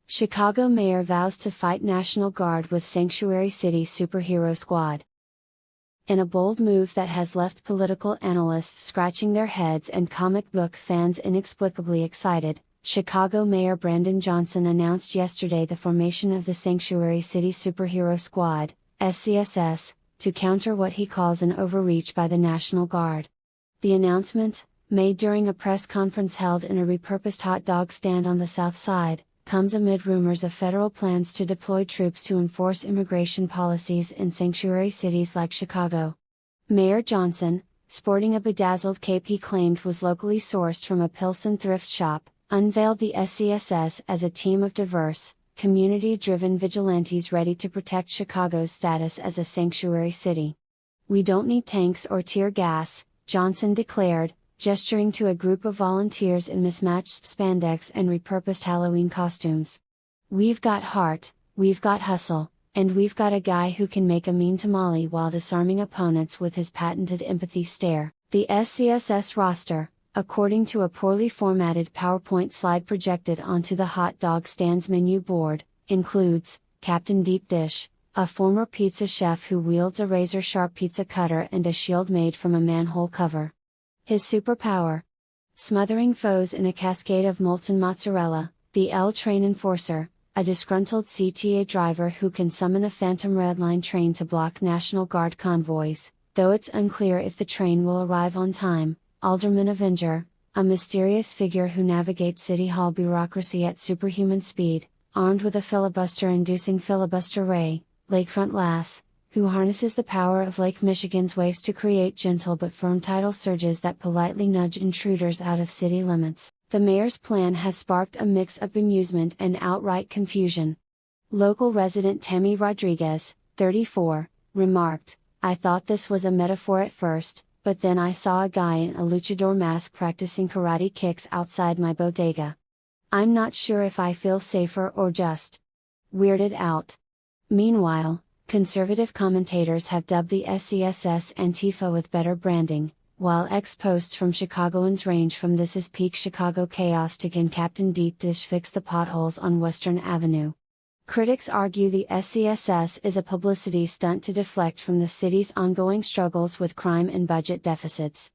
Chicago mayor vows to fight National Guard with Sanctuary City Superhero Squad. In a bold move that has left political analysts scratching their heads and comic book fans inexplicably excited, Chicago Mayor Brandon Johnson announced yesterday the formation of the Sanctuary City Superhero Squad, SCSS, to counter what he calls an overreach by the National Guard. The announcement, made during a press conference held in a repurposed hot dog stand on the South Side, comes amid rumors of federal plans to deploy troops to enforce immigration policies in sanctuary cities like Chicago. Mayor Johnson, sporting a bedazzled cape he claimed was locally sourced from a Pilsen thrift shop, unveiled the SCSS as a team of diverse, community-driven vigilantes ready to protect Chicago's status as a sanctuary city. "We don't need tanks or tear gas," Johnson declared, gesturing to a group of volunteers in mismatched spandex and repurposed Halloween costumes. "We've got heart, we've got hustle, and we've got a guy who can make a mean tamale while disarming opponents with his patented empathy stare." The SCSS roster, according to a poorly formatted PowerPoint slide projected onto the hot dog stand's menu board, includes Captain Deep Dish, a former pizza chef who wields a razor-sharp pizza cutter and a shield made from a manhole cover. His superpower? Smothering foes in a cascade of molten mozzarella. The L Train Enforcer, a disgruntled CTA driver who can summon a phantom Red Line train to block National Guard convoys, though it's unclear if the train will arrive on time. Alderman Avenger, a mysterious figure who navigates City Hall bureaucracy at superhuman speed, armed with a filibuster-inducing filibuster ray. Lakefront Lass, who harnesses the power of Lake Michigan's waves to create gentle but firm tidal surges that politely nudge intruders out of city limits. The mayor's plan has sparked a mix of bemusement and outright confusion. Local resident Tammy Rodriguez, 34, remarked, "I thought this was a metaphor at first, but then I saw a guy in a luchador mask practicing karate kicks outside my bodega. I'm not sure if I feel safer or just weirded out." Meanwhile, conservative commentators have dubbed the SCSS Antifa with better branding, while ex-posts from Chicagoans range from "This is peak Chicago chaos" to "Can Captain Deep Dish fix the potholes on Western Avenue?" Critics argue the SCSS is a publicity stunt to deflect from the city's ongoing struggles with crime and budget deficits.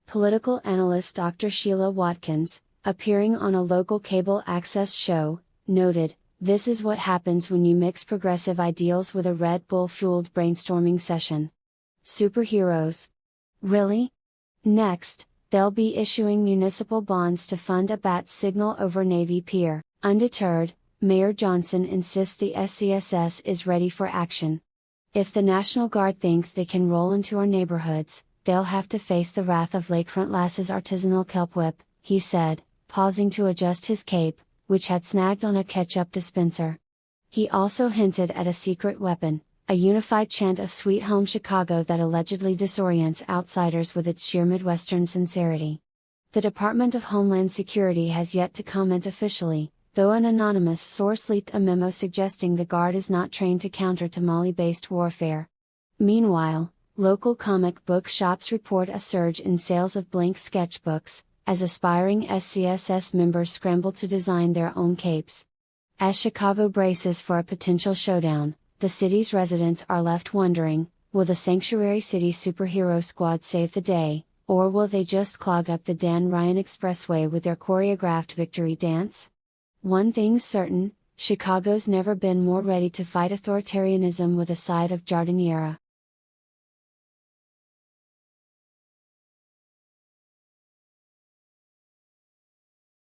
Political analyst Dr. Sheila Watkins, appearing on a local cable access show, noted, "This is what happens when you mix progressive ideals with a Red Bull-fueled brainstorming session. Superheroes? Really? Next, they'll be issuing municipal bonds to fund a bat signal over Navy Pier." Undeterred, Mayor Johnson insists the SCSS is ready for action. "If the National Guard thinks they can roll into our neighborhoods, they'll have to face the wrath of Lakefront Lass's artisanal kelp whip," he said, pausing to adjust his cape, which had snagged on a ketchup dispenser. He also hinted at a secret weapon, a unified chant of Sweet Home Chicago that allegedly disorients outsiders with its sheer Midwestern sincerity. The Department of Homeland Security has yet to comment officially, though an anonymous source leaked a memo suggesting the Guard is not trained to counter tamale-based warfare. Meanwhile, local comic book shops report a surge in sales of blank sketchbooks, as aspiring SCSS members scramble to design their own capes. As Chicago braces for a potential showdown, the city's residents are left wondering, will the Sanctuary City Superhero Squad save the day, or will they just clog up the Dan Ryan Expressway with their choreographed victory dance? One thing's certain, Chicago's never been more ready to fight authoritarianism with a side of giardiniera.